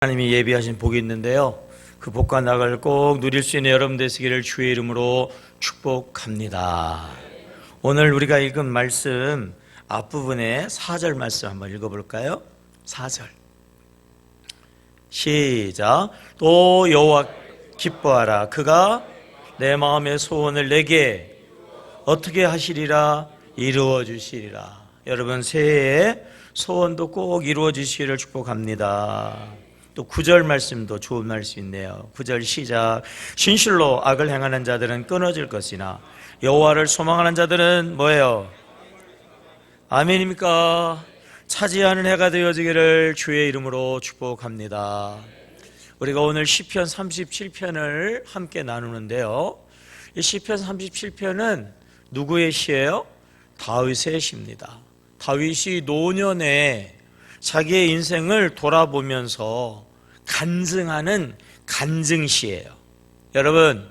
하나님이 예비하신 복이 있는데요, 그 복과 낙을 꼭 누릴 수 있는 여러분 되시기를 주의 이름으로 축복합니다. 오늘 우리가 읽은 말씀 앞부분에 4절 말씀 한번 읽어볼까요? 4절 시작. 또 여호와 기뻐하라. 그가 내 마음의 소원을 내게 어떻게 하시리라? 이루어 주시리라. 여러분 새해에 소원도 꼭 이루어 주시기를 축복합니다. 또 9절 말씀도 좋은 말씀 있네요. 9절 시작. 신실로 악을 행하는 자들은 끊어질 것이나 여호와를 소망하는 자들은 뭐예요? 아멘입니까? 차지하는 해가 되어지기를 주의 이름으로 축복합니다. 우리가 오늘 시편 37편을 함께 나누는데요, 이 시편 37편은 누구의 시예요? 다윗의 시입니다. 다윗이 노년에 자기의 인생을 돌아보면서 간증하는 간증시예요. 여러분,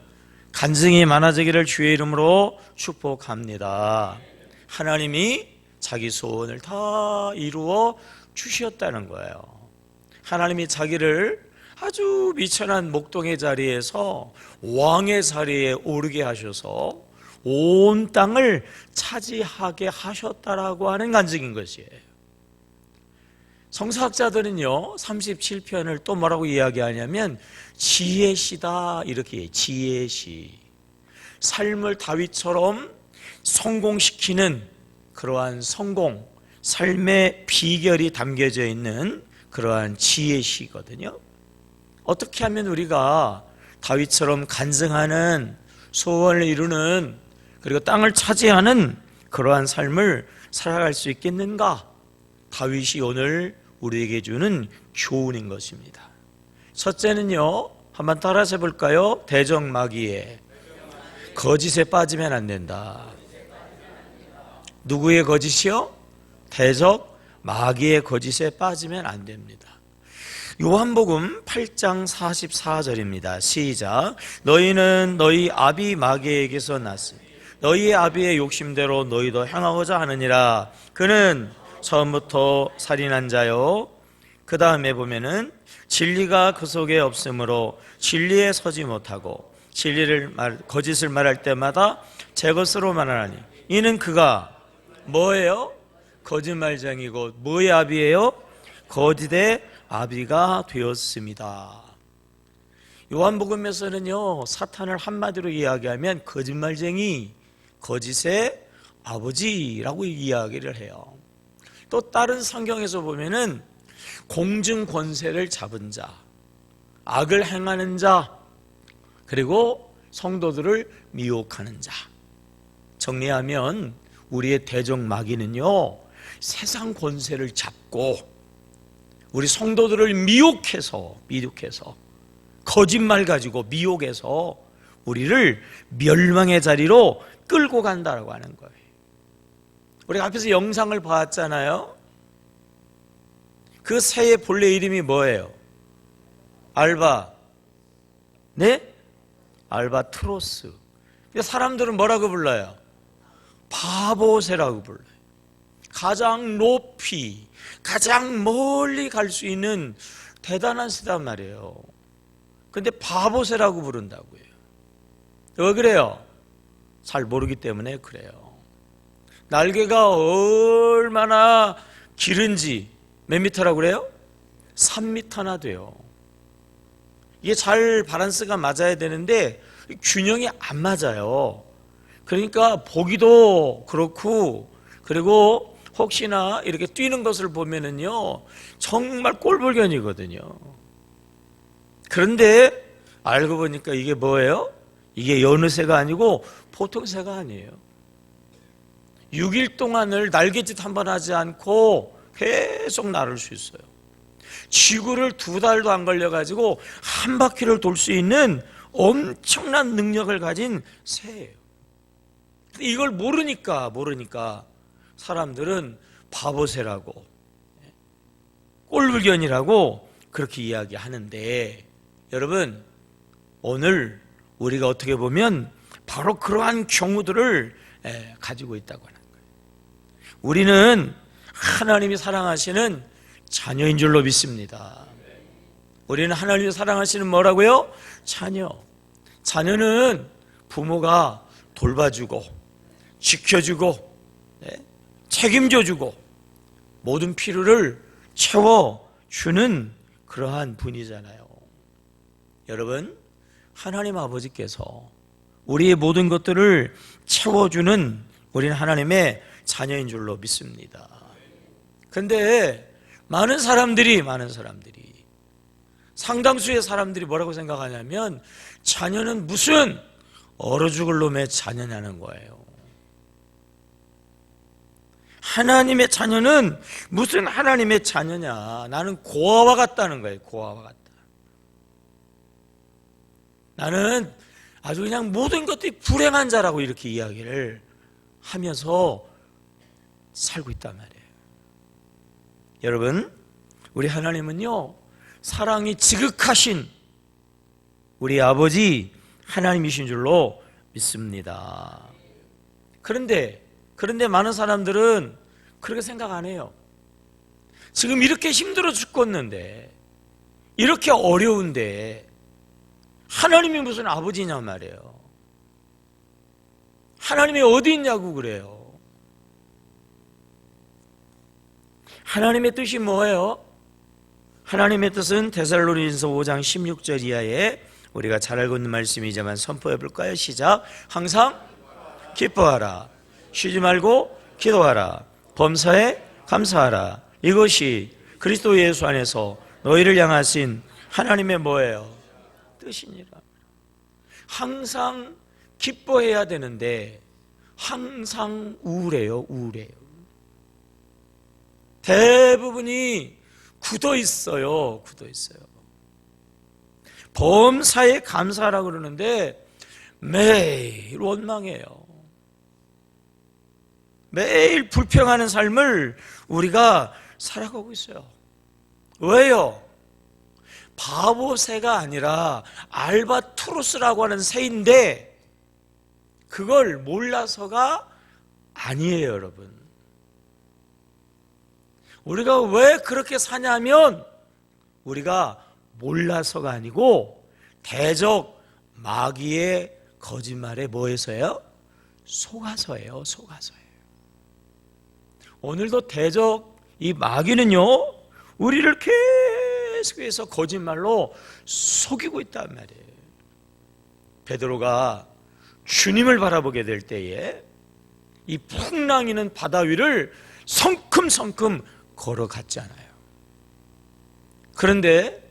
간증이 많아지기를 주의 이름으로 축복합니다. 하나님이 자기 소원을 다 이루어 주셨다는 거예요. 하나님이 자기를 아주 미천한 목동의 자리에서 왕의 자리에 오르게 하셔서 온 땅을 차지하게 하셨다라고 하는 간증인 것이에요. 성서학자들은요 37편을 또 뭐라고 이야기하냐면 지혜시다 이렇게 해요. 지혜시. 삶을 다윗처럼 성공시키는 그러한 성공, 삶의 비결이 담겨져 있는 그러한 지혜시거든요. 어떻게 하면 우리가 다윗처럼 간증하는, 소원을 이루는, 그리고 땅을 차지하는 그러한 삶을 살아갈 수 있겠는가? 다윗이 오늘 우리에게 주는 교훈인 것입니다. 첫째는요, 한번 따라서 해볼까요? 대적마귀에 거짓에 빠지면 안 된다. 누구의 거짓이요? 대적마귀의 거짓에 빠지면 안 됩니다. 요한복음 8장 44절입니다. 시작. 너희는 너희 아비 마귀에게서 났으니 너희의 아비의 욕심대로 너희도 행하고자 하느니라. 그는 처음부터 살인한 자요. 그 다음에 보면은 진리가 그 속에 없으므로 진리에 서지 못하고 거짓을 말할 때마다 제 것으로 말하니 이는 그가 뭐예요? 거짓말쟁이고 뭐의 아비예요? 거짓의 아비가 되었습니다. 요한복음에서는요 사탄을 한마디로 이야기하면 거짓말쟁이, 거짓의 아버지라고 이야기를 해요. 또 다른 성경에서 보면은 공중 권세를 잡은 자, 악을 행하는 자, 그리고 성도들을 미혹하는 자. 정리하면 우리의 대적마귀는요 세상 권세를 잡고 우리 성도들을 미혹해서 거짓말 가지고 미혹해서 우리를 멸망의 자리로 끌고 간다라고 하는 거예요. 우리가 앞에서 영상을 봤잖아요. 그 새의 본래 이름이 뭐예요? 알바. 네? 알바트로스. 사람들은 뭐라고 불러요? 바보새라고 불러요. 가장 높이, 가장 멀리 갈 수 있는 대단한 새단 말이에요. 근데 바보새라고 부른다고요. 왜 그래요? 잘 모르기 때문에 그래요. 날개가 얼마나 길은지 몇 미터라고 그래요? 3미터나 돼요. 이게 잘 바란스가 맞아야 되는데 균형이 안 맞아요. 그러니까 보기도 그렇고, 그리고 혹시나 이렇게 뛰는 것을 보면은요 정말 꼴불견이거든요. 그런데 알고 보니까 이게 뭐예요? 이게 여느 새가 아니고 보통 새가 아니에요. 6일 동안을 날갯짓 한 번 하지 않고 계속 나를 수 있어요. 지구를 2달도 안 걸려가지고 한 바퀴를 돌 수 있는 엄청난 능력을 가진 새예요. 이걸 모르니까 사람들은 바보새라고, 꼴불견이라고 그렇게 이야기하는데, 여러분 오늘 우리가 어떻게 보면 바로 그러한 경우들을 가지고 있다고 하는 거예요. 우리는 하나님이 사랑하시는 자녀인 줄로 믿습니다. 우리는 하나님이 사랑하시는 뭐라고요? 자녀. 자녀는 부모가 돌봐주고 지켜주고 책임져주고 모든 필요를 채워주는 그러한 분이잖아요. 여러분, 하나님 아버지께서 우리의 모든 것들을 채워주는 우리는 하나님의 자녀인 줄로 믿습니다. 근데 많은 사람들이 상당수의 사람들이 뭐라고 생각하냐면 자녀는 무슨 얼어 죽을 놈의 자녀냐는 거예요. 하나님의 자녀는 무슨 하나님의 자녀냐. 나는 고아와 같다는 거예요. 고아와 같다. 나는 아주 그냥 모든 것들이 불행한 자라고 이렇게 이야기를 하면서 살고 있단 말이에요. 여러분, 우리 하나님은요, 사랑이 지극하신 우리 아버지 하나님이신 줄로 믿습니다. 그런데 많은 사람들은 그렇게 생각 안 해요. 지금 이렇게 힘들어 죽겠는데, 이렇게 어려운데 하나님이 무슨 아버지냐 말이에요. 하나님이 어디 있냐고 그래요. 하나님의 뜻이 뭐예요? 하나님의 뜻은 데살로니가서 5장 16절 이하에 우리가 잘 알고 있는 말씀이지만 선포해 볼까요? 시작. 항상 기뻐하라. 쉬지 말고 기도하라. 범사에 감사하라. 이것이 그리스도 예수 안에서 너희를 향하신 하나님의 뭐예요? 뜻이니라. 항상 기뻐해야 되는데 항상 우울해요. 대부분이 굳어 있어요. 범사에 감사하라고 그러는데 매일 원망해요. 매일 불평하는 삶을 우리가 살아가고 있어요. 왜요? 바보 새가 아니라 알바트로스라고 하는 새인데 그걸 몰라서가 아니에요, 여러분. 우리가 왜 그렇게 사냐면 우리가 몰라서가 아니고 대적 마귀의 거짓말에 뭐해서요? 속아서예요. 오늘도 대적 이 마귀는요, 우리를 계속해서 거짓말로 속이고 있단 말이에요. 베드로가 주님을 바라보게 될 때에 이 풍랑이는 바다 위를 성큼성큼 걸어갔잖아요. 그런데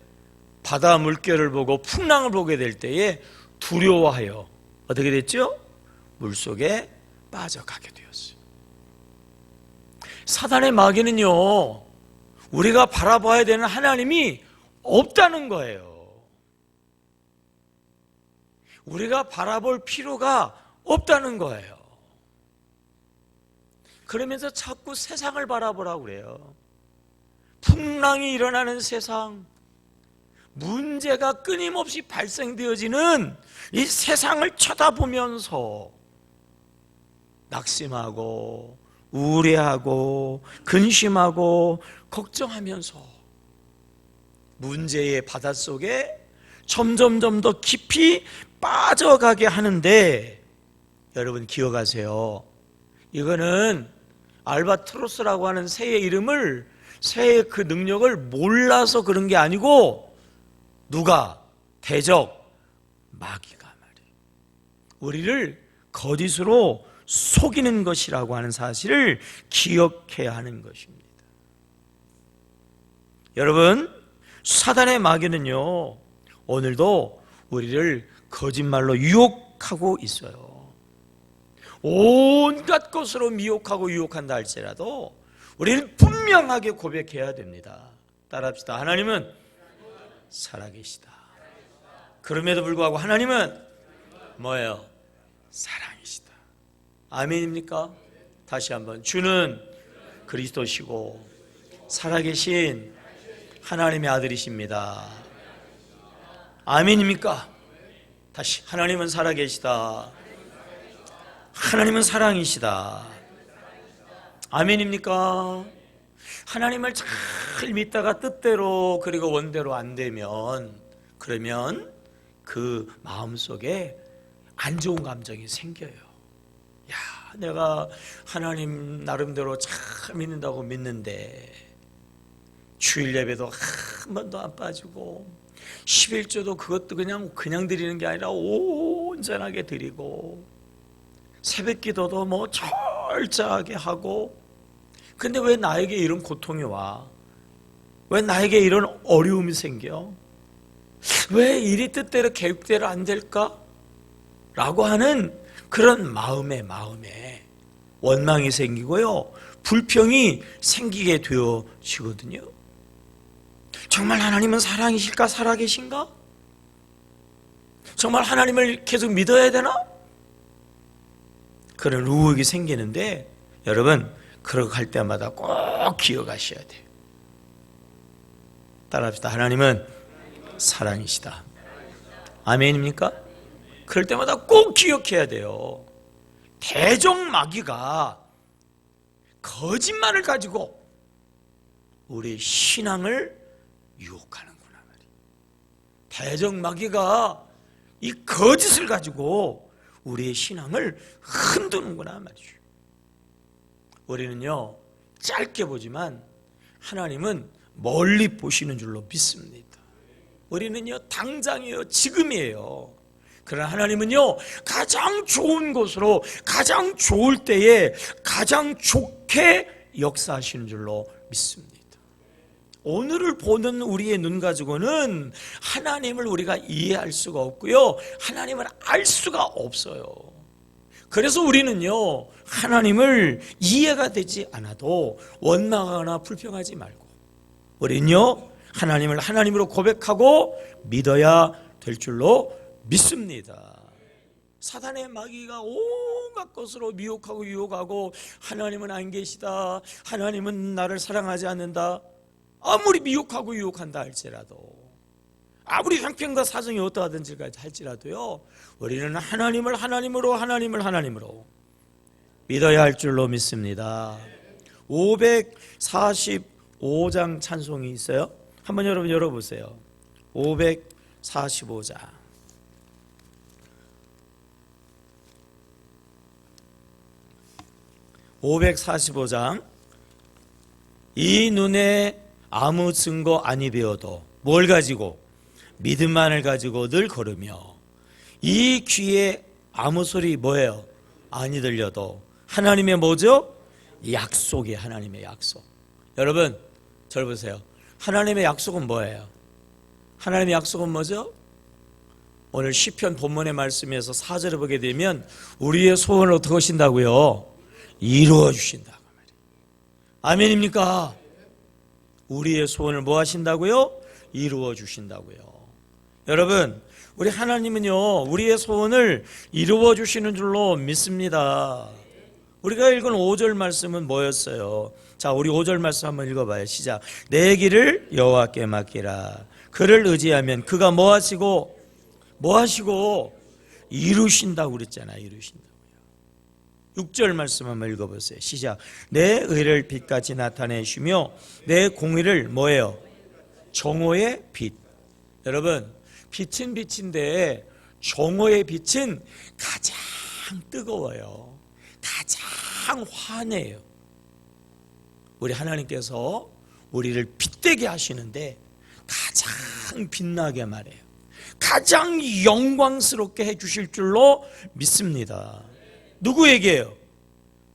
바다 물결을 보고 풍랑을 보게 될 때에 두려워하여 어떻게 됐죠? 물속에 빠져가게 되었어요. 사단의 마귀는요, 우리가 바라봐야 되는 하나님이 없다는 거예요. 우리가 바라볼 필요가 없다는 거예요. 그러면서 자꾸 세상을 바라보라고 그래요. 풍랑이 일어나는 세상, 문제가 끊임없이 발생되어지는 이 세상을 쳐다보면서 낙심하고 우울해하고 근심하고 걱정하면서 문제의 바닷속에 점점 더 깊이 빠져가게 하는데, 여러분 기억하세요. 이거는 알바트로스라고 하는 새의 이름을, 새의 그 능력을 몰라서 그런 게 아니고 누가? 대적 마귀가 말이에요. 우리를 거짓으로 속이는 것이라고 하는 사실을 기억해야 하는 것입니다. 여러분, 사단의 마귀는요, 오늘도 우리를 거짓말로 유혹하고 있어요. 온갖 것으로 미혹하고 유혹한다 할지라도 우리는 분명하게 고백해야 됩니다. 따라합시다. 하나님은 살아계시다. 그럼에도 불구하고 하나님은 뭐예요? 사랑이시다. 아멘입니까? 다시 한번, 주는 그리스도시고 살아계신 하나님의 아들이십니다. 아멘입니까? 다시, 하나님은 살아계시다. 하나님은 사랑이시다. 아멘입니까? 하나님을 잘 믿다가 뜻대로 그리고 원대로 안 되면, 그러면 그 마음속에 안 좋은 감정이 생겨요. 야, 내가 하나님 나름대로 잘 믿는다고 믿는데 주일 예배도 한 번도 안 빠지고 11조도 그것도 그냥 드리는 게 아니라 온전하게 드리고 새벽 기도도 뭐 철저하게 하고, 근데 왜 나에게 이런 고통이 와? 왜 나에게 이런 어려움이 생겨? 왜 일이 뜻대로 계획대로 안 될까? 라고 하는 그런 마음에 원망이 생기고요, 불평이 생기게 되어지거든요. 정말 하나님은 사랑이실까? 살아계신가? 정말 하나님을 계속 믿어야 되나? 그런 의혹이 생기는데, 여러분 그렇게 할 때마다 꼭 기억하셔야 돼요. 따라합시다. 하나님은 사랑이시다. 아멘입니까? 그럴 때마다 꼭 기억해야 돼요. 대적마귀가 거짓말을 가지고 우리 신앙을 유혹하는구나 말이에요. 대적마귀가 이 거짓을 가지고 우리의 신앙을 흔드는구나 말이죠. 우리는요, 짧게 보지만 하나님은 멀리 보시는 줄로 믿습니다. 우리는요, 당장이에요, 지금이에요. 그러나 하나님은요, 가장 좋은 곳으로, 가장 좋을 때에 가장 좋게 역사하시는 줄로 믿습니다. 오늘을 보는 우리의 눈 가지고는 하나님을 우리가 이해할 수가 없고요, 하나님을 알 수가 없어요. 그래서 우리는요, 하나님을 이해가 되지 않아도 원망하거나 불평하지 말고, 우리는요, 하나님을 하나님으로 고백하고 믿어야 될 줄로 믿습니다. 사단의 마귀가 온갖 것으로 미혹하고 유혹하고, 하나님은 안 계시다, 하나님은 나를 사랑하지 않는다, 아무리 미혹하고 유혹한다 할지라도, 아무리 형편과 사정이 어떠하든지 할지라도요, 우리는 하나님을 하나님으로 믿어야 할 줄로 믿습니다. 545장 찬송이 있어요. 한번 여러분 열어보세요. 545장. 이 눈에 아무 증거 아니 배워도 뭘 가지고? 믿음만을 가지고 늘 걸으며, 이 귀에 아무 소리 뭐예요? 아니 들려도 하나님의 뭐죠? 약속이, 하나님의 약속. 여러분 절 보세요. 하나님의 약속은 뭐예요? 하나님의 약속은 뭐죠? 오늘 시편 본문의 말씀에서 4절을 보게 되면 우리의 소원을 어떻게 하신다고요? 이루어 주신다고 말이에요. 아멘입니까? 우리의 소원을 뭐 하신다고요? 이루어 주신다고요. 여러분, 우리 하나님은요, 우리의 소원을 이루어 주시는 줄로 믿습니다. 우리가 읽은 5절 말씀은 뭐였어요? 자, 우리 5절 말씀 한번 읽어봐요. 시작. 내 길을 여호와께 맡기라. 그를 의지하면 그가 뭐 하시고 이루신다고 그랬잖아요. 이루신다고요. 6절 말씀 한번 읽어보세요. 시작. 내 의를 빛같이 나타내시며 내 공의를 뭐예요? 정오의 빛. 여러분, 빛은 빛인데 정오의 빛은 가장 뜨거워요. 가장 환해요. 우리 하나님께서 우리를 빛되게 하시는데 가장 빛나게 말해요. 가장 영광스럽게 해주실 줄로 믿습니다. 누구에게요?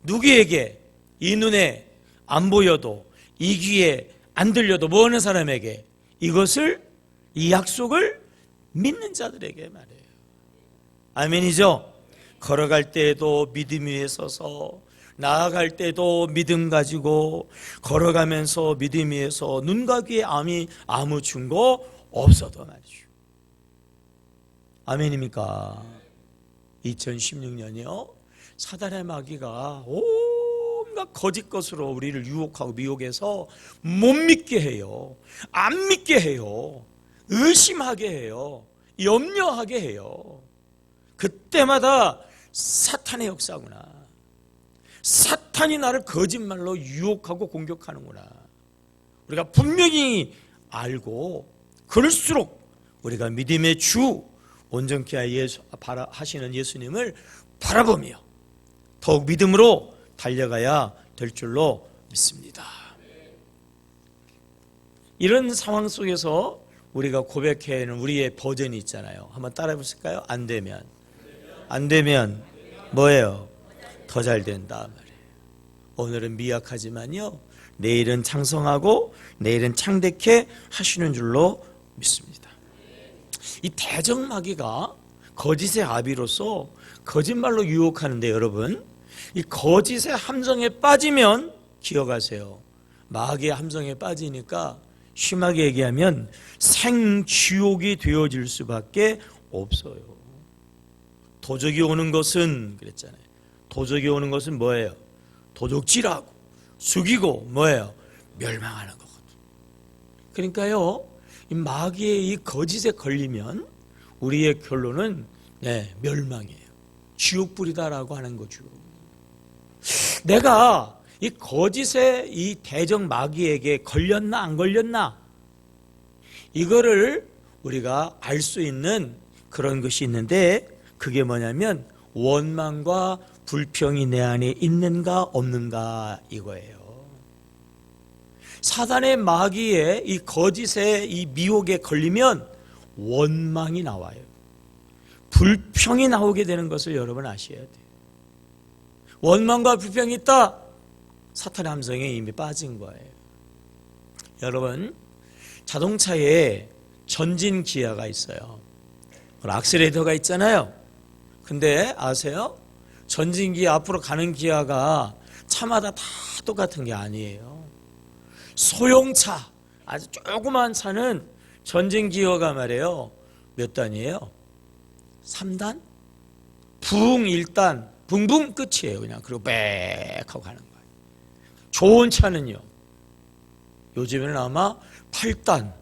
누구에게? 이 눈에 안 보여도, 이 귀에 안 들려도 뭐 하는 사람에게? 이것을, 이 약속을 믿는 자들에게 말해요. 아멘이죠? 걸어갈 때에도 믿음 위에 서서, 나아갈 때도 믿음 가지고 걸어가면서 믿음 위에서 눈과 귀에 아무 증거 없어도 말이죠. 아멘입니까? 2016년이요, 사단의 마귀가 온갖 거짓 것으로 우리를 유혹하고 미혹해서 못 믿게 해요. 안 믿게 해요. 의심하게 해요. 염려하게 해요. 그때마다 사탄의 역사구나. 사탄이 나를 거짓말로 유혹하고 공격하는구나. 우리가 분명히 알고 그럴수록 우리가 믿음의 주 온전케 하시는 예수님을 바라보며 더욱 믿음으로 달려가야 될 줄로 믿습니다. 이런 상황 속에서 우리가 고백해야 하는 우리의 버전이 있잖아요. 한번 따라해 보실까요? 안 되면 뭐예요? 더 잘 된다 말이에요. 오늘은 미약하지만요, 내일은 창성하고 내일은 창대케 하시는 줄로 믿습니다. 이 대적마귀가 거짓의 아비로서 거짓말로 유혹하는데, 여러분, 이 거짓의 함정에 빠지면 기억하세요. 마귀의 함정에 빠지니까 심하게 얘기하면 생지옥이 되어질 수밖에 없어요. 도적이 오는 것은, 그랬잖아요, 도적이 오는 것은 뭐예요? 도적질하고 죽이고 뭐예요? 멸망하는 거거든요. 그러니까요, 이 마귀의 이 거짓에 걸리면 우리의 결론은 멸망이에요. 지옥불이다라고 하는 거죠. 내가 이 거짓의 이 대적 마귀에게 걸렸나 안 걸렸나, 이거를 우리가 알 수 있는 그런 것이 있는데, 그게 뭐냐면 원망과 불평이 내 안에 있는가 없는가 이거예요. 사단의 마귀의 이 거짓의 이 미혹에 걸리면 원망이 나와요. 불평이 나오게 되는 것을 여러분 아셔야 돼요. 원망과 불평이 있다, 사탄의 함정에 이미 빠진 거예요. 여러분, 자동차에 전진 기어가 있어요. 악셀레이터가 있잖아요. 근데 아세요? 전진 기어, 앞으로 가는 기어가 차마다 다 똑같은 게 아니에요. 소형차, 아주 조그만 차는 전진 기어가 말이에요, 몇 단이에요? 3단? 붕 1단, 붕붕 끝이에요. 그냥. 그리고 빽 하고 가는 거예요. 좋은 차는요, 요즘에는 아마 8단,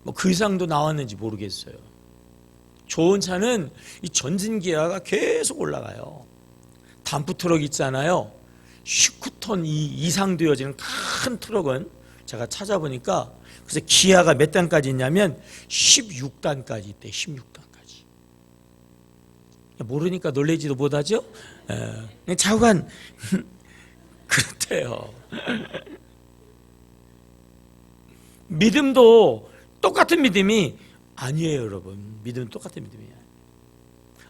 뭐 그 이상도 나왔는지 모르겠어요. 좋은 차는 이 전진 기어가 계속 올라가요. 덤프 트럭 있잖아요. 19톤 이상 되어지는 큰 트럭은 제가 찾아보니까, 그래서 기아가 몇 단까지 있냐면 16단까지 있대. 16단까지. 모르니까 놀라지도 못하죠. 좌우간 그렇대요. 믿음도 똑같은 믿음이 아니에요, 여러분. 믿음은 똑같은 믿음이야.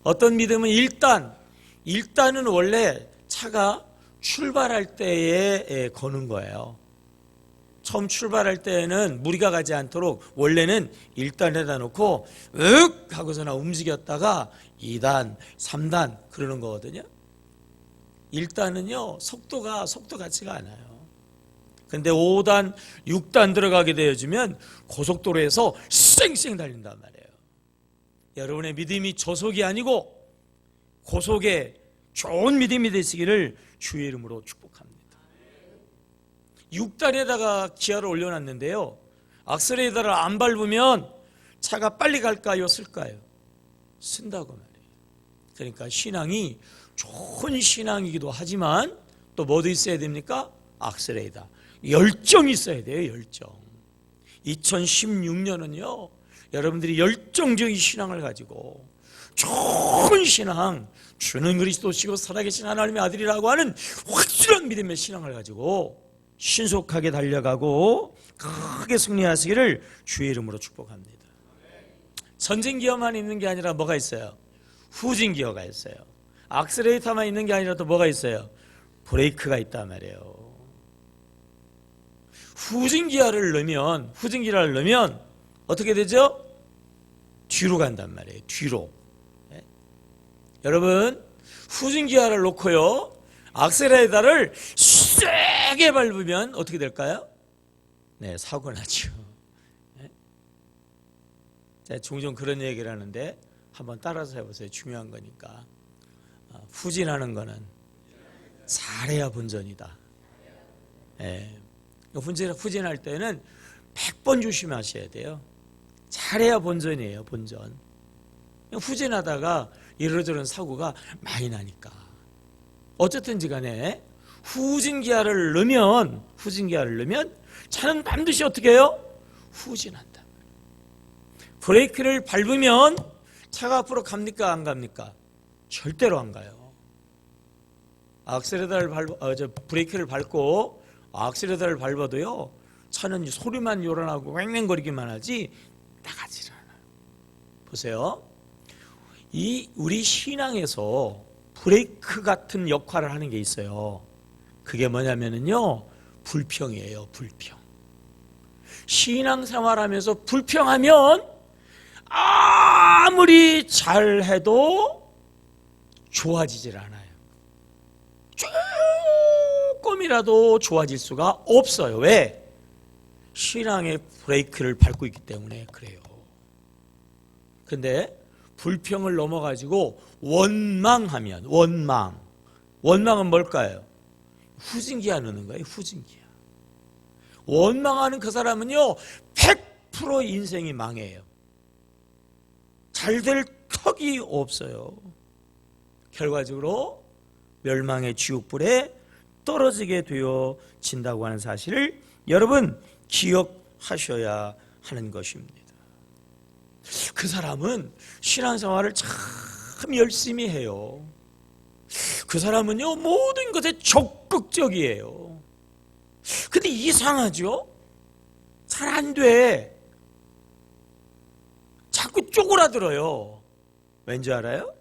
어떤 믿음은 1단은 원래 차가 출발할 때에 거는 거예요. 처음 출발할 때에는 무리가 가지 않도록 원래는 1단에다 놓고 윽 하고서나 움직였다가 2단, 3단 그러는 거거든요. 1단은요, 속도 같지가 않아요. 근데 5단, 6단 들어가게 되어지면 고속도로에서 쌩쌩 달린단 말이에요. 여러분의 믿음이 저속이 아니고 고속의 좋은 믿음이 되시기를 주의 이름으로 축복합니다. 6단에다가 기아를 올려놨는데요, 악셀레이터를 안 밟으면 차가 빨리 갈까요, 쓸까요? 쓴다고 말이에요. 그러니까 신앙이 좋은 신앙이기도 하지만 또 뭐도 있어야 됩니까? 악셀레이터, 열정이 있어야 돼요. 열정. 2016년은요, 여러분들이 열정적인 신앙을 가지고 좋은 신앙, 주는 그리스도시고 살아계신 하나님의 아들이라고 하는 확실한 믿음의 신앙을 가지고 신속하게 달려가고 크게 승리하시기를 주의 이름으로 축복합니다. 전진 기어만 있는 게 아니라 뭐가 있어요? 후진 기어가 있어요. 악셀레이터만 있는 게 아니라 또 뭐가 있어요? 브레이크가 있단 말이에요. 후진 기어를 넣으면 어떻게 되죠? 뒤로 간단 말이에요. 뒤로. 네? 여러분, 후진 기어를 놓고요, 악셀레이터를 세게 밟으면 어떻게 될까요? 네, 사고 나죠. 네? 제가 종종 그런 얘기를 하는데 한번 따라서 해보세요. 중요한 거니까. 후진하는 거는 잘해야 본전이다. 네. 후진할 때는 100번 조심하셔야 돼요. 잘해야 본전이에요. 본전. 후진하다가 이러저런 사고가 많이 나니까. 어쨌든지 간에 후진기아를 넣으면 차는 반드시 어떻게 해요? 후진한다. 브레이크를 밟으면 차가 앞으로 갑니까 안 갑니까? 절대로 안 가요. 브레이크를 밟고 악셀레터를 밟아도요, 차는 소리만 요란하고 왱왱거리기만 하지 나가지를 않아요. 보세요. 우리 신앙에서 브레이크 같은 역할을 하는 게 있어요. 그게 뭐냐면요, 불평이에요. 불평. 신앙생활하면서 불평하면 아무리 잘해도 좋아지질 않아요. 조금이라도 좋아질 수가 없어요. 왜? 신앙의 브레이크를 밟고 있기 때문에 그래요. 근데 불평을 넘어가지고 원망하면, 원망은 뭘까요? 후진기아 넣는 거예요. 후진기아. 원망하는 그 사람은요, 100% 인생이 망해요. 잘 될 턱이 없어요. 결과적으로 멸망의 지옥불에 떨어지게 되어진다고 하는 사실을 여러분 기억하셔야 하는 것입니다. 그 사람은 신앙생활을 참 열심히 해요. 그 사람은요, 모든 것에 적극적이에요. 근데 이상하죠? 잘 안 돼. 자꾸 쪼그라들어요. 왠지 알아요?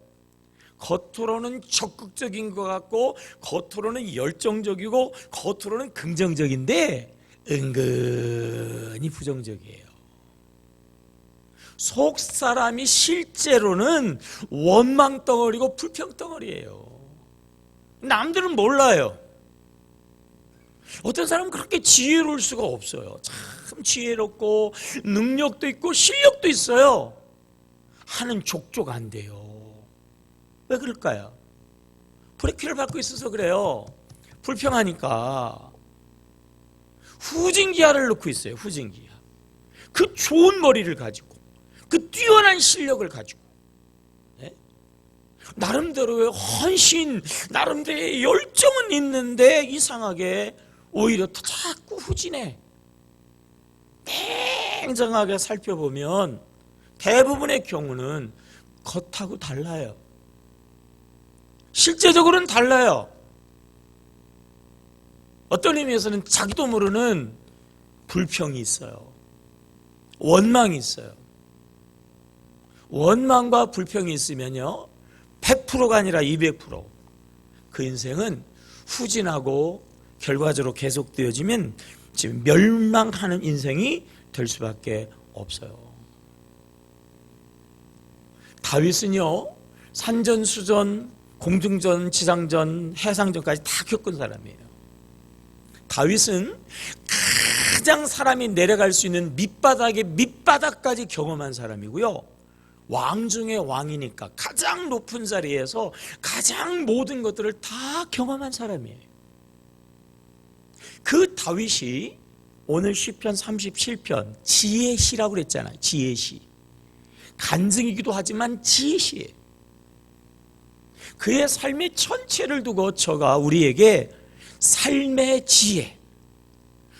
겉으로는 적극적인 것 같고, 겉으로는 열정적이고, 겉으로는 긍정적인데 은근히 부정적이에요. 속 사람이 실제로는 원망덩어리고 불평덩어리예요. 남들은 몰라요. 어떤 사람은 그렇게 지혜로울 수가 없어요. 참 지혜롭고 능력도 있고 실력도 있어요. 하는 족족 안 돼요. 왜 그럴까요? 브레이크를 밟고 있어서 그래요. 불평하니까. 후진기아를 넣고 있어요. 후진기아. 그 좋은 머리를 가지고, 그 뛰어난 실력을 가지고, 네? 나름대로의 헌신, 나름대로의 열정은 있는데 이상하게 오히려 더 자꾸 후진해. 냉정하게 살펴보면 대부분의 경우는 겉하고 달라요. 실제적으로는 달라요. 어떤 의미에서는 자기도 모르는 불평이 있어요. 원망이 있어요. 원망과 불평이 있으면요, 100%가 아니라 200%, 그 인생은 후진하고 결과적으로 계속되어지면 지금 멸망하는 인생이 될 수밖에 없어요. 다윗은요, 산전수전, 공중전, 지상전, 해상전까지 다 겪은 사람이에요. 다윗은 가장 사람이 내려갈 수 있는 밑바닥의 밑바닥까지 경험한 사람이고요, 왕 중에 왕이니까 가장 높은 자리에서 가장 모든 것들을 다 경험한 사람이에요. 그 다윗이 오늘 시편 37편 지혜시라고 그랬잖아요. 지혜시. 간증이기도 하지만 지혜시예요. 그의 삶의 전체를 두고 저가 우리에게 삶의 지혜,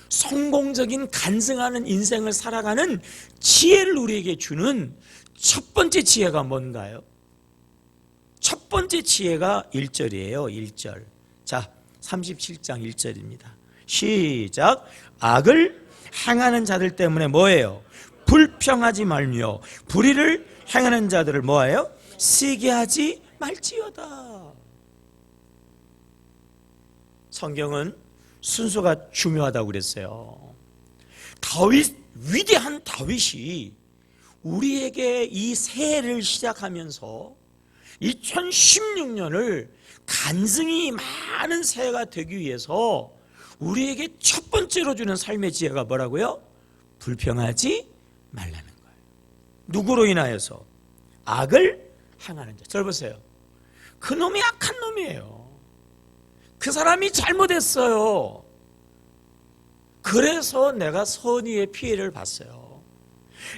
성공적인 간증하는 인생을 살아가는 지혜를 우리에게 주는 첫 번째 지혜가 뭔가요? 첫 번째 지혜가 1절이에요. 1절. 자, 37장 1절입니다. 시작. 악을 행하는 자들 때문에 뭐예요? 불평하지 말며 불의를 행하는 자들을 뭐예요? 시기하지 말지어다. 성경은 순서가 중요하다고 그랬어요. 위대한 다윗이 우리에게 이 새해를 시작하면서 2016년을 간증이 많은 새해가 되기 위해서 우리에게 첫 번째로 주는 삶의 지혜가 뭐라고요? 불평하지 말라는 거예요. 누구로 인하여서? 악을 행하는 자. 절 보세요. 그 놈이 악한 놈이에요. 그 사람이 잘못했어요. 그래서 내가 선의의 피해를 봤어요.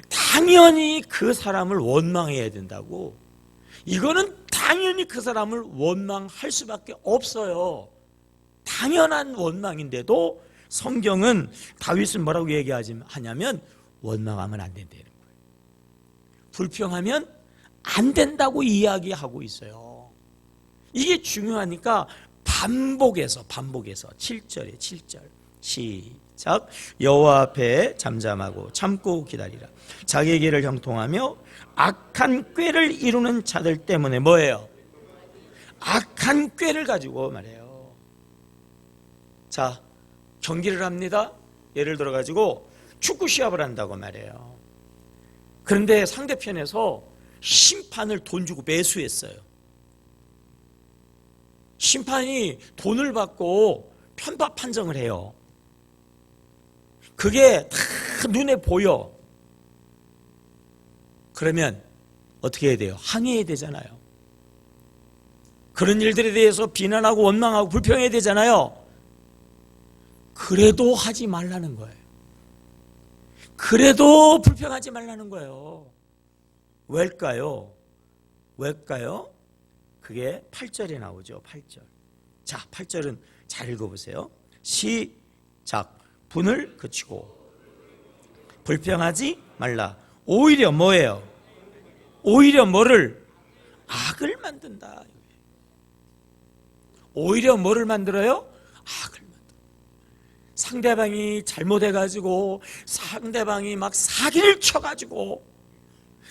당연히 그 사람을 원망해야 된다고. 이거는 당연히 그 사람을 원망할 수밖에 없어요. 당연한 원망인데도 성경은 다윗은 뭐라고 얘기하냐면 원망하면 안 된다는 거예요. 불평하면 안 된다고 이야기하고 있어요. 이게 중요하니까 반복해서 7절에 7절 시작. 여호와 앞에 잠잠하고 참고 기다리라. 자기의 길을 형통하며 악한 꾀를 이루는 자들 때문에 뭐예요? 악한 꾀를 가지고 말해요. 자, 경기를 합니다. 예를 들어 가지고 축구 시합을 한다고 말해요. 그런데 상대편에서 심판을 돈 주고 매수했어요. 심판이 돈을 받고 편파 판정을 해요. 그게 다 눈에 보여. 그러면 어떻게 해야 돼요? 항의해야 되잖아요. 그런 일들에 대해서 비난하고 원망하고 불평해야 되잖아요. 그래도 하지 말라는 거예요. 그래도 불평하지 말라는 거예요. 왜일까요? 왜일까요? 그게 8절에 나오죠. 8절. 자, 8절은 잘 읽어보세요. 시작. 분을 그치고 불평하지 말라. 오히려 뭐예요? 오히려 뭐를? 악을 만든다. 오히려 뭐를 만들어요? 악을 만들어요. 상대방이 잘못해가지고 상대방이 막 사기를 쳐가지고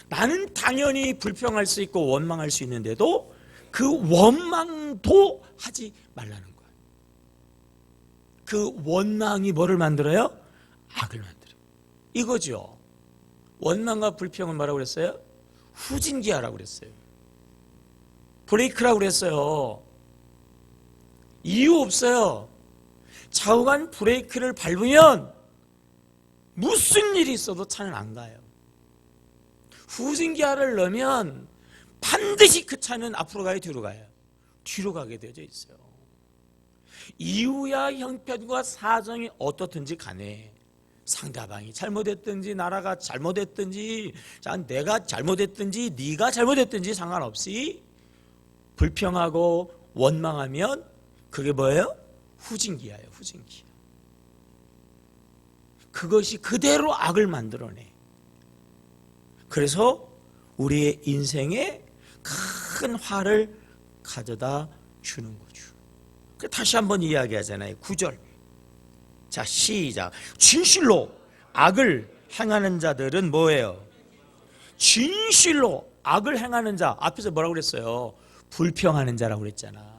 나는 당연히 불평할 수 있고 원망할 수 있는데도 그 원망도 하지 말라는 거예요. 그 원망이 뭐를 만들어요? 악을 만들어요. 이거죠. 원망과 불평은 뭐라고 그랬어요? 후진기하라고 그랬어요. 브레이크라고 그랬어요. 이유 없어요. 좌우간 브레이크를 밟으면 무슨 일이 있어도 차는 안 가요. 후진기아를 넣으면 반드시 그 차는 앞으로 가요, 뒤로 가요? 뒤로 가게 되어져 있어요. 이유야 형편과 사정이 어떻든지 간에 상대방이 잘못했든지 나라가 잘못했든지 내가 잘못했든지 네가 잘못했든지 상관없이 불평하고 원망하면 그게 뭐예요? 후진기야예요. 후진기. 그것이 그대로 악을 만들어내. 그래서 우리의 인생에 큰 화를 가져다 주는 거죠. 다시 한번 이야기하잖아요. 9절. 자, 시작. 진실로 악을 행하는 자들은 뭐예요? 진실로 악을 행하는 자. 앞에서 뭐라고 그랬어요? 불평하는 자라고 그랬잖아.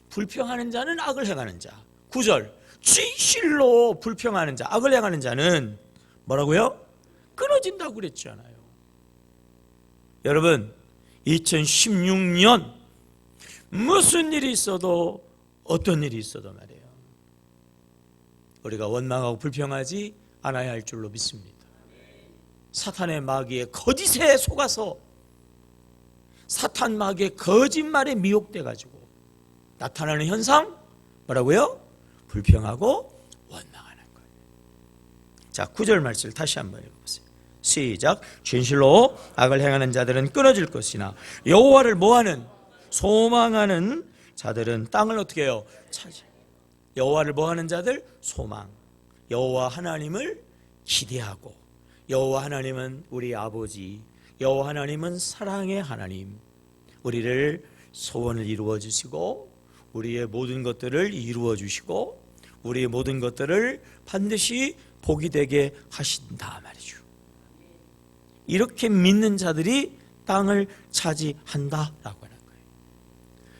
불평하는 자는 악을 행하는 자. 9절. 진실로 불평하는 자, 악을 행하는 자는 뭐라고요? 끊어진다고 그랬잖아요. 여러분, 2016년 무슨 일이 있어도 어떤 일이 있어도 말이에요, 우리가 원망하고 불평하지 않아야 할 줄로 믿습니다. 사탄의 마귀의 거짓에 속아서 사탄 마귀의 거짓말에 미혹돼 가지고 나타나는 현상 뭐라고요? 불평하고 원망하는 거예요. 자, 9절 말씀을 다시 한번 읽어보세요. 시작. 진실로 악을 행하는 자들은 끊어질 것이나 여호와를 뭐하는? 소망하는 자들은 땅을 어떻게 해요? 차지. 여호와를 뭐하는 자들? 소망. 여호와 하나님을 기대하고, 여호와 하나님은 우리 아버지, 여호와 하나님은 사랑의 하나님, 우리를 소원을 이루어 주시고 우리의 모든 것들을 이루어 주시고 우리의 모든 것들을 반드시 복이 되게 하신다 말이죠. 이렇게 믿는 자들이 땅을 차지한다라고 하는 거예요.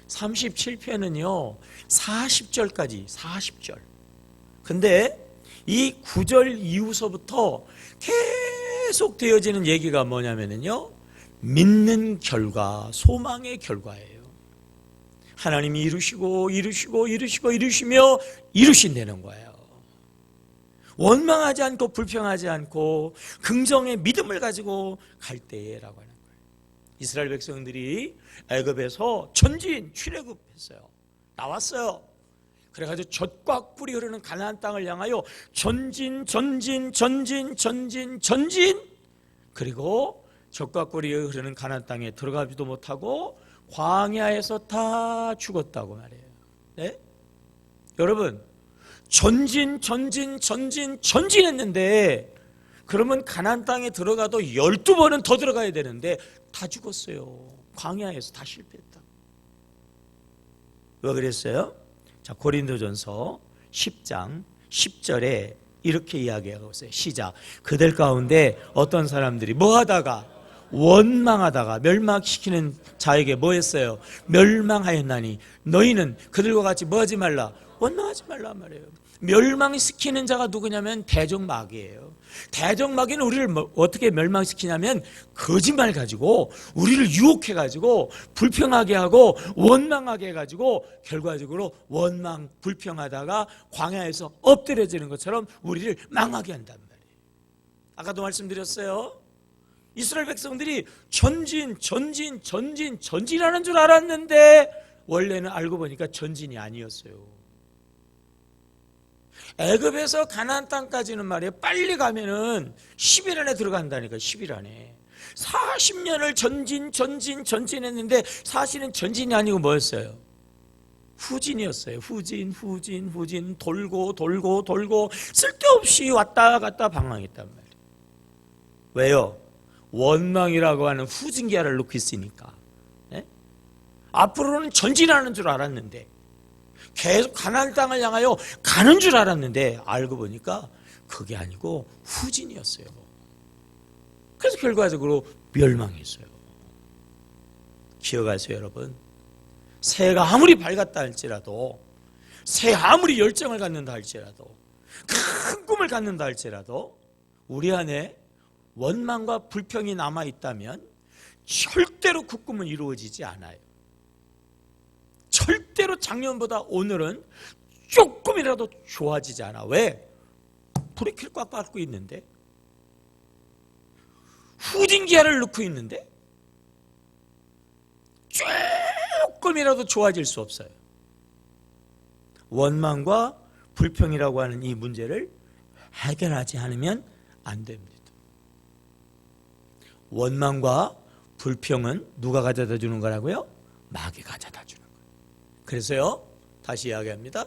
37편은요 40절까지 40절. 근데 이 9절 이후서부터 계속 되어지는 얘기가 뭐냐면요, 믿는 결과, 소망의 결과예요. 하나님이 이루시고 이루시며 이루신다는 거예요. 원망하지 않고 불평하지 않고 긍정의 믿음을 가지고 갈 때라고 하는 거예요. 이스라엘 백성들이 애굽에서 전진 출애굽했어요. 나왔어요. 그래가지고 젖과 꿀이 흐르는 가나안 땅을 향하여 전진. 그리고 적과 꿀이 흐르는 가나안 땅에 들어가지도 못하고 광야에서 다 죽었다고 말해요. 네? 여러분, 전진했는데 그러면 가나안 땅에 들어가도 12번은 더 들어가야 되는데 다 죽었어요. 광야에서 다 실패했다. 왜 그랬어요? 자, 고린도전서 10장 10절에 이렇게 이야기하고 있어요. 시작. 그들 가운데 어떤 사람들이 뭐 하다가 원망하다가 멸망시키는 자에게 뭐 했어요? 멸망하였나니 너희는 그들과 같이 뭐 하지 말라? 원망하지 말라 말이에요. 멸망시키는 자가 누구냐면 대적마귀예요. 대적마귀는 우리를 어떻게 멸망시키냐면 거짓말 가지고 우리를 유혹해가지고 불평하게 하고 원망하게 해가지고 결과적으로 원망 불평하다가 광야에서 엎드려지는 것처럼 우리를 망하게 한단 말이에요. 아까도 말씀드렸어요. 이스라엘 백성들이 전진하는 줄 알았는데 원래는 알고 보니까 전진이 아니었어요. 애굽에서 가나안 땅까지는 말이에요. 빨리 가면은 10일 안에 들어간다니까. 10일 안에 40년을 전진했는데 사실은 전진이 아니고 뭐였어요? 후진이었어요. 후진 돌고 쓸데없이 왔다 갔다 방황했단 말이에요. 왜요? 원망이라고 하는 후진기아를 놓고 있으니까. 네? 앞으로는 전진하는 줄 알았는데 계속 가나안 땅을 향하여 가는 줄 알았는데 알고 보니까 그게 아니고 후진이었어요. 그래서 결과적으로 멸망했어요. 기억하세요, 여러분. 새가 아무리 밝았다 할지라도, 새 아무리 열정을 갖는다 할지라도, 큰 꿈을 갖는다 할지라도 우리 안에 원망과 불평이 남아있다면 절대로 그 꿈은 이루어지지 않아요. 절대로 작년보다 오늘은 조금이라도 좋아지지 않아. 왜? 브레이크를 꽉 밟고 있는데, 후진기아를 넣고 있는데 조금이라도 좋아질 수 없어요. 원망과 불평이라고 하는 이 문제를 해결하지 않으면 안 됩니다. 원망과 불평은 누가 가져다 주는 거라고요? 마귀가 가져다 주는 거예요. 그래서요, 다시 이야기합니다.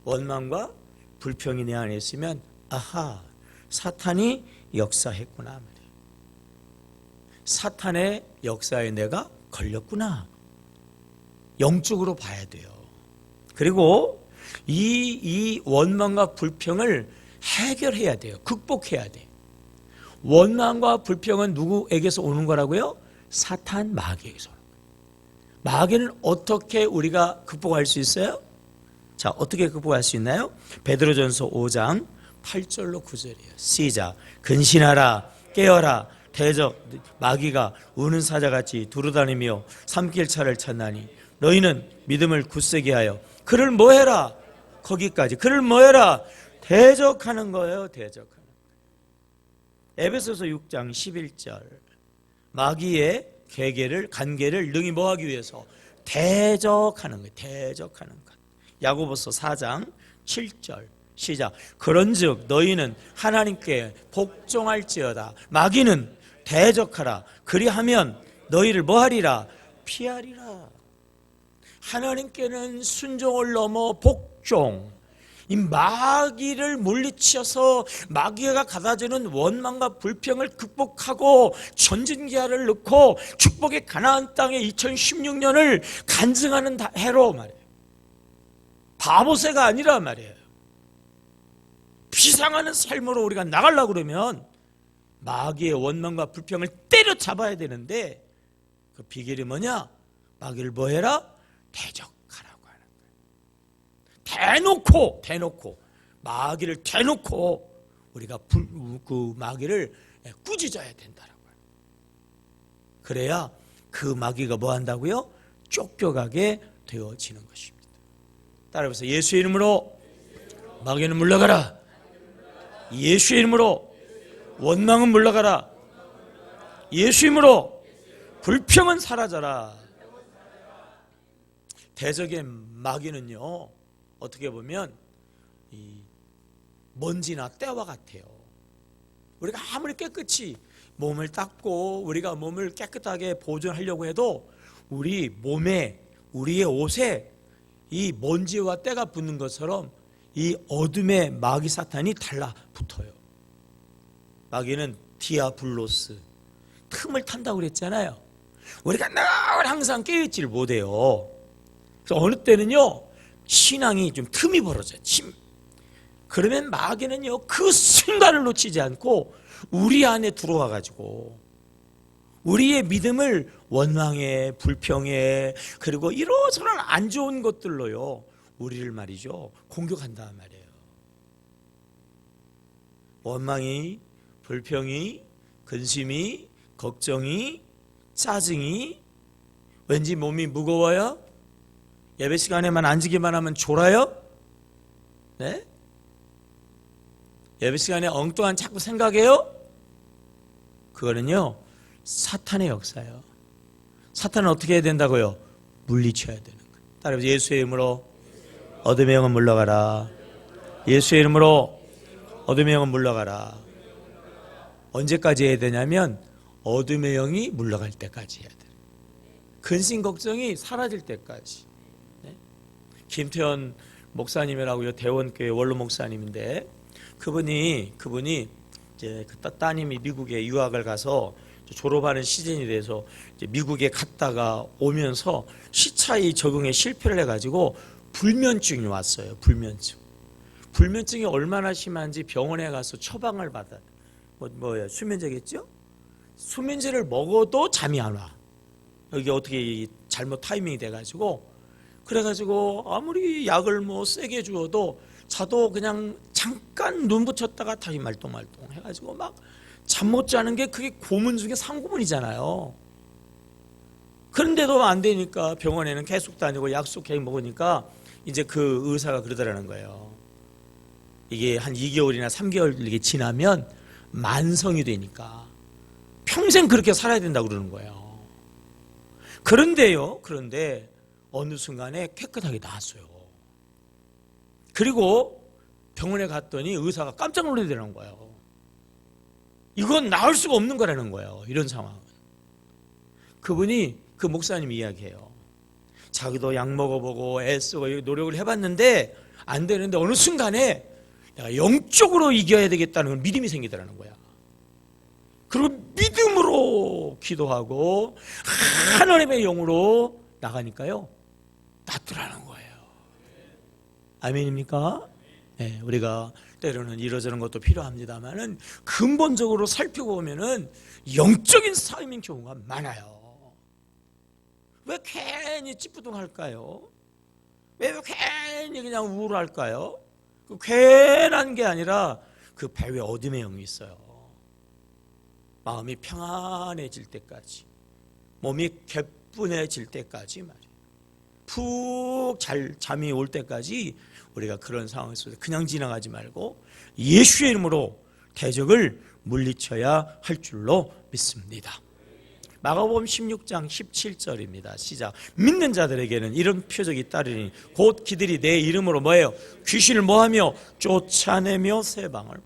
원망과 불평이 내 안에 있으면 아하, 사탄이 역사했구나 말이에요. 사탄의 역사에 내가 걸렸구나. 영적으로 봐야 돼요. 그리고 이 원망과 불평을 해결해야 돼요. 극복해야 돼. 원망과 불평은 누구에게서 오는 거라고요? 사탄, 마귀에게서 오는 거예요. 마귀는 어떻게 우리가 극복할 수 있어요? 자, 어떻게 극복할 수 있나요? 베드로전서 5장 8절로 9절이에요. 시작. 근신하라, 깨어라. 대적 마귀가 우는 사자같이 두루다니며 삼킬 차를 찾나니 너희는 믿음을 굳세게 하여 그를 뭐해라? 거기까지. 그를 뭐해라? 대적하는 거예요. 대적하는 거예요. 에베소서 6장 11절. 마귀의 간계를 능히 뭐하기 위해서? 대적하는 거예요. 대적하는 것. 야고보서 4장 7절. 시작. 그런즉 너희는 하나님께 복종할지어다. 마귀는 대적하라. 그리하면 너희를 뭐하리라? 피하리라. 하나님께는 순종을 넘어 복종. 이 마귀를 물리쳐서 마귀가 가다주는 원망과 불평을 극복하고 전진기아를 넣고 축복의 가나안 땅의 2016년을 간증하는 해로 말이에요. 바보새가 아니라 말이에요. 비상하는 삶으로 우리가 나가려고 그러면 마귀의 원망과 불평을 때려잡아야 되는데 그 비결이 뭐냐? 마귀를 뭐해라? 대적하라고 하는 거예요. 대놓고 마귀를 대놓고 우리가 그 마귀를 꾸짖어야 된다라고 해요. 그래야 그 마귀가 뭐 한다고요? 쫓겨가게 되어지는 것입니다. 따라해보세요. 예수의 이름으로 마귀는 물러가라. 예수의 이름으로 원망은 물러가라. 예수의 이름으로 불평은 사라져라. 대적의 마귀는요, 어떻게 보면 이 먼지나 때와 같아요. 우리가 아무리 깨끗이 몸을 닦고 우리가 몸을 깨끗하게 보존하려고 해도 우리 몸에, 우리의 옷에 이 먼지와 때가 붙는 것처럼 이 어둠의 마귀 사탄이 달라붙어요. 마귀는 디아블로스, 틈을 탄다고 그랬잖아요. 우리가 늘 항상 깨어있지를 못해요. 그래서 어느 때는요, 신앙이 좀 틈이 벌어져요. 그러면 마귀는요, 그 순간을 놓치지 않고 우리 안에 들어와 가지고 우리의 믿음을 원망에, 불평에, 그리고 이러저런 안 좋은 것들로요, 우리를 말이죠, 공격한단 말이에요. 원망이, 불평이, 근심이, 걱정이, 짜증이, 왠지 몸이 무거워요? 예배 시간에만 앉기만 하면 졸아요? 네? 예배 시간에 엉뚱한 자꾸 생각해요? 그거는요, 사탄의 역사예요. 사탄은 어떻게 해야 된다고요? 물리쳐야 되는 거예요. 따라서 예수의 이름으로 어둠의 영은 물러가라. 예수의 이름으로 어둠의 영은 물러가라. 언제까지 해야 되냐면 어둠의 영이 물러갈 때까지 해야 돼요. 근심 걱정이 사라질 때까지. 네? 김태현 목사님이라고요, 대원교회 원로 목사님인데 그분이 이제 그 따님이 미국에 유학을 가서 졸업하는 시즌이 돼서 이제 미국에 갔다가 오면서 시차에 적응에 실패를 해가지고 불면증이 왔어요. 불면증이 얼마나 심한지 병원에 가서 처방을 받아요. 뭐예요? 수면제겠죠? 수면제를 먹어도 잠이 안 와. 여기 어떻게 잘못 타이밍이 돼가지고, 그래가지고 아무리 약을 뭐 세게 주어도 자도 그냥 잠깐 눈 붙였다가 다시 말똥말똥 해가지고 막 잠 못 자는 게 그게 고문 중에 상고문이잖아요. 그런데도 안 되니까 병원에는 계속 다니고 약속 계속 먹으니까 이제 그 의사가 그러더라는 거예요. 이게 한 2개월이나 3개월 이렇게 지나면 만성이 되니까 평생 그렇게 살아야 된다고 그러는 거예요. 그런데 어느 순간에 깨끗하게 나았어요. 그리고 병원에 갔더니 의사가 깜짝 놀라더라는 거예요. 이건 나을 수가 없는 거라는 거예요. 이런 상황은. 그분이, 그 목사님이 이야기해요. 자기도 약 먹어보고 애쓰고 노력을 해봤는데 안 되는데 어느 순간에 내가 영적으로 이겨야 되겠다는 걸 믿음이 생기더라는 거야. 그리고 믿음으로 기도하고 하나님의 영으로 나가니까요, 낫더라는 거예요. 아멘입니까? 네, 우리가 때로는 이러저런 것도 필요합니다만은 근본적으로 살펴보면은 영적인 삶인 경우가 많아요. 왜 괜히 찌뿌둥할까요? 왜 괜히 그냥 우울할까요? 그 괜한 게 아니라 그 배후에 어둠의 영이 있어요. 마음이 평안해질 때까지, 몸이 개뿐해질 때까지 말이에요. 푹 잠이 올 때까지 우리가 그런 상황 속에서 그냥 지나가지 말고 예수의 이름으로 대적을 물리쳐야 할 줄로 믿습니다. 마가복음 16장 17절입니다. 시작. 믿는 자들에게는 이런 표적이 따르니 곧 그들이 내 이름으로 뭐예요? 귀신을 뭐하며 쫓아내며 세방을.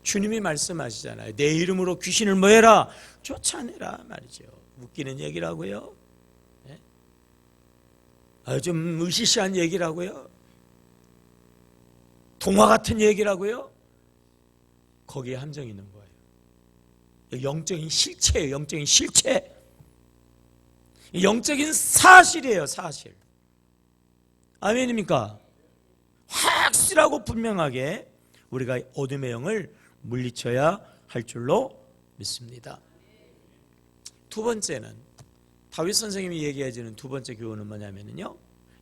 주님이 말씀하시잖아요. 내 이름으로 귀신을 뭐해라? 쫓아내라 말이죠. 웃기는 얘기라고요? 네? 좀 으시시한 얘기라고요? 동화 같은 얘기라고요? 거기에 함정이 있는 거예요. 영적인 실체예요. 영적인 실체. 영적인 사실이에요. 사실. 아멘입니까? 확실하고 분명하게 우리가 어둠의 영을 물리쳐야 할 줄로 믿습니다. 두 번째는, 다윗 선생님이 얘기해주는 두 번째 교훈은 뭐냐면요,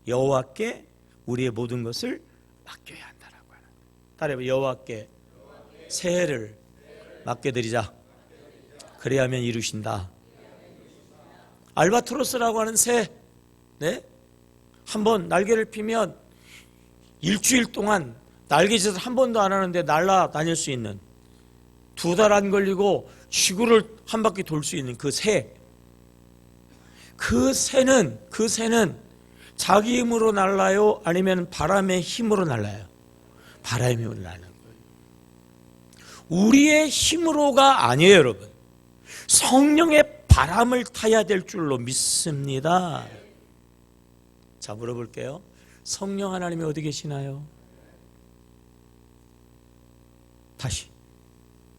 여호와께 우리의 모든 것을 맡겨야 한다라고 하는. 따라해봐. 여호와께 새해를 맡겨드리자. 그래야면 이루신다. 알바트로스라고 하는 새, 네? 한번 날개를 피면 일주일 동안 날개짓을 한 번도 안 하는데 날아다닐 수 있는, 2달 안 걸리고 지구를 한 바퀴 돌 수 있는 그 새. 그 새는 자기 힘으로 날아요? 아니면 바람의 힘으로 날아요? 바람의 힘으로 나는 거예요. 우리의 힘으로가 아니에요, 여러분. 성령의 바람을 타야 될 줄로 믿습니다. 자, 물어볼게요. 성령 하나님이 어디 계시나요? 다시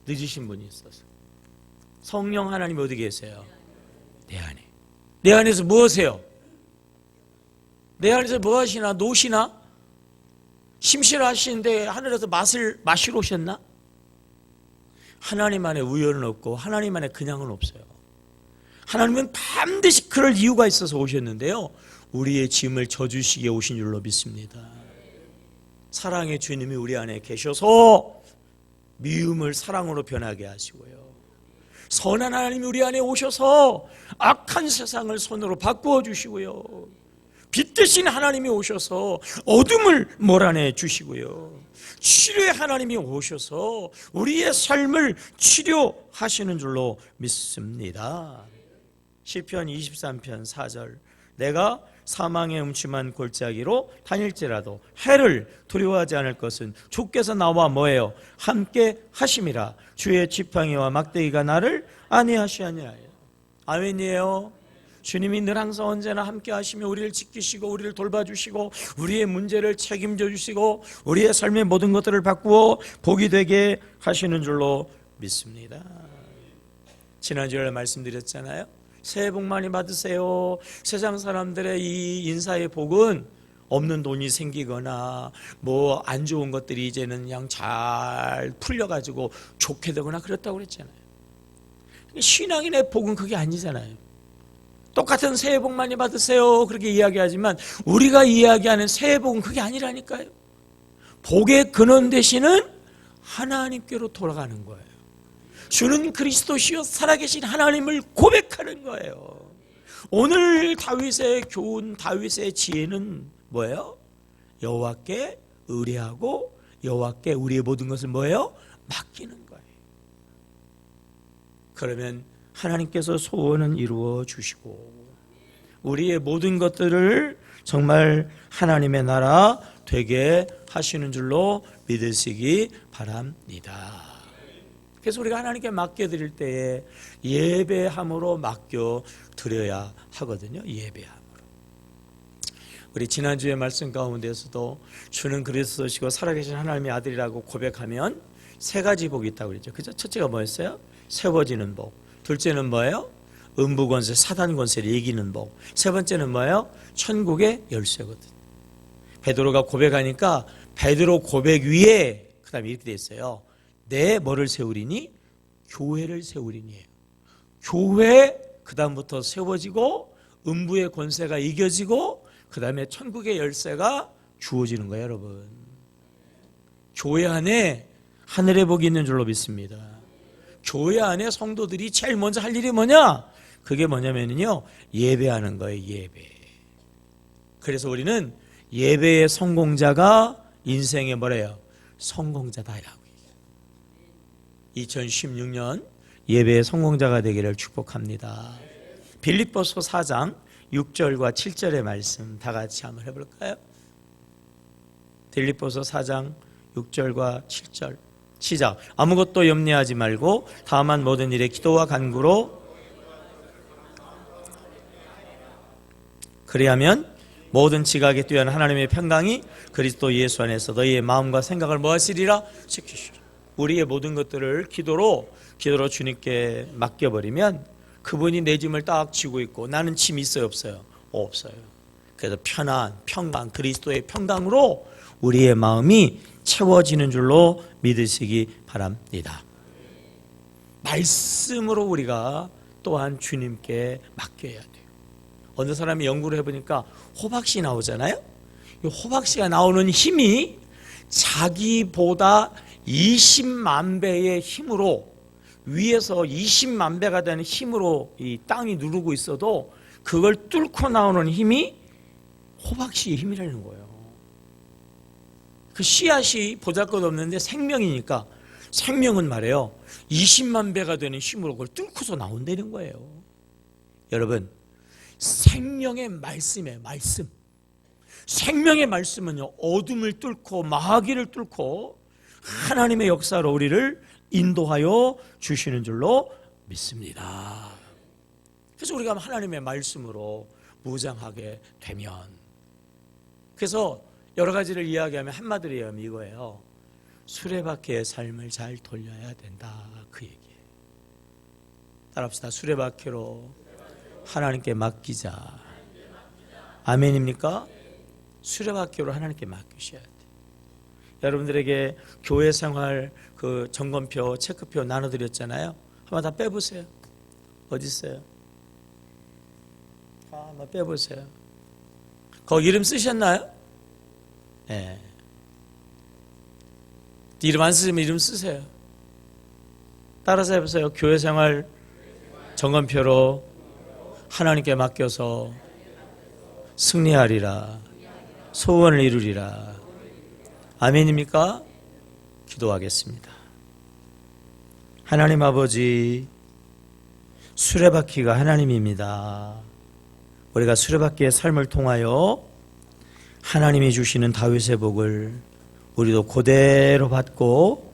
늦으신 분이 있어서. 성령 하나님이 어디 계세요? 내 안에. 내 안에서 뭐 하세요? 내 안에서 뭐 하시나? 노시나? 심실하시는데 하늘에서 맛을 마시러 오셨나? 하나님 안에 우연은 없고 하나님 안에 그냥은 없어요. 하나님은 반드시 그럴 이유가 있어서 오셨는데요, 우리의 짐을 져주시기에 오신 줄로 믿습니다. 사랑의 주님이 우리 안에 계셔서 미움을 사랑으로 변하게 하시고요, 선한 하나님이 우리 안에 오셔서 악한 세상을 선으로 바꾸어 주시고요, 빛 대신 하나님이 오셔서 어둠을 몰아내 주시고요, 치료의 하나님이 오셔서 우리의 삶을 치료하시는 줄로 믿습니다. 시편 23편 4절, 내가 사망의 음침한 골짜기로 다닐지라도 해를 두려워하지 않을 것은 주께서 나와 뭐예요? 함께 하심이라. 주의 지팡이와 막대기가 나를 안위하시느니라. 아멘이에요. 주님이 늘 항상 언제나 함께 하시며 우리를 지키시고 우리를 돌봐주시고 우리의 문제를 책임져 주시고 우리의 삶의 모든 것들을 바꾸어 복이 되게 하시는 줄로 믿습니다. 지난주에 말씀드렸잖아요. 새해 복 많이 받으세요. 세상 사람들의 이 인사의 복은 없는 돈이 생기거나 뭐 안 좋은 것들이 이제는 그냥 잘 풀려가지고 좋게 되거나 그렇다고 그랬잖아요. 신앙인의 복은 그게 아니잖아요. 똑같은 새해 복 많이 받으세요 그렇게 이야기하지만 우리가 이야기하는 새해 복은 그게 아니라니까요. 복의 근원 되시는 하나님께로 돌아가는 거예요. 주는 그리스도시요 살아계신 하나님을 고백하는 거예요. 오늘 다윗의 교훈, 다윗의 지혜는 뭐예요? 여호와께 의뢰하고 여호와께 우리의 모든 것을 뭐예요? 맡기는 거예요. 그러면 하나님께서 소원은 이루어 주시고 우리의 모든 것들을 정말 하나님의 나라 되게 하시는 줄로 믿으시기 바랍니다. 그래서 우리가 하나님께 맡겨드릴 때에 예배함으로 맡겨드려야 하거든요. 예배함으로. 우리 지난주의 말씀 가운데서도 주는 그리스도시고 살아계신 하나님의 아들이라고 고백하면 세 가지 복이 있다고 그랬죠. 그죠? 첫째가 뭐였어요? 세워지는 복. 둘째는 뭐예요? 음부 권세, 사단 권세를 이기는 복. 세 번째는 뭐예요? 천국의 열쇠거든. 베드로가 고백하니까 베드로 고백 위에 그 다음에 이렇게 돼 있어요. 내 뭐를 세우리니? 교회를 세우리니. 교회 그 다음부터 세워지고 음부의 권세가 이겨지고 그 다음에 천국의 열쇠가 주어지는 거예요. 여러분, 교회 안에 하늘의 복이 있는 줄로 믿습니다. 교회 안에 성도들이 제일 먼저 할 일이 뭐냐? 그게 뭐냐면요, 예배하는 거예요. 예배. 그래서 우리는 예배의 성공자가 인생의 뭐래요? 성공자다라고. 2016년 예배의 성공자가 되기를 축복합니다. 빌립보서 4장 6절과 7절의 말씀 다 같이 한번 해볼까요? 빌립보서 4장 6절과 7절 시작. 아무것도 염려하지 말고 다만 모든 일에 기도와 간구로 그리하면 모든 지각에 뛰어난 하나님의 평강이 그리스도 예수 안에서 너희의 마음과 생각을 뭐하시리라? 지키시리라. 우리의 모든 것들을 기도로 주님께 맡겨버리면 그분이 내 짐을 딱 지고 있고 나는 짐이 있어요? 없어요? 없어요. 그래서 편안, 평강, 그리스도의 평강으로 우리의 마음이 채워지는 줄로 믿으시기 바랍니다. 말씀으로 우리가 또한 주님께 맡겨야 돼요. 어느 사람이 연구를 해보니까 호박씨 나오잖아요. 이 호박씨가 나오는 힘이 자기보다 20만 배의 힘으로 위에서 20만 배가 되는 힘으로 이 땅이 누르고 있어도 그걸 뚫고 나오는 힘이 호박씨의 힘이라는 거예요. 그 씨앗이 보잘것없는데 생명이니까 생명은 말이에요 20만 배가 되는 힘으로 그걸 뚫고서 나온다는 거예요. 여러분, 생명의 말씀이에요. 말씀. 생명의 말씀은요, 어둠을 뚫고 마귀를 뚫고 하나님의 역사로 우리를 인도하여 주시는 줄로 믿습니다. 그래서 우리가 하나님의 말씀으로 무장하게 되면, 그래서 여러 가지를 이야기하면 한마디로 얘기하면 이거예요. 수레바퀴의 삶을 잘 돌려야 된다, 그 얘기예요. 따라합시다. 수레바퀴로 하나님께 맡기자. 아멘입니까? 수레바퀴로 하나님께 맡기셔야 돼요. 여러분들에게 교회 생활 그 점검표, 체크표 나눠드렸잖아요. 한번 다 빼보세요. 어디 있어요? 한번 빼보세요. 거기 이름 쓰셨나요? 네. 이름 안 쓰시면 이름 쓰세요. 따라서 해보세요. 교회 생활 점검표로 하나님께 맡겨서 승리하리라, 소원을 이루리라. 아멘입니까? 기도하겠습니다. 하나님 아버지, 수레바퀴가 하나님입니다. 우리가 수레바퀴의 삶을 통하여 하나님이 주시는 다윗의 복을 우리도 그대로 받고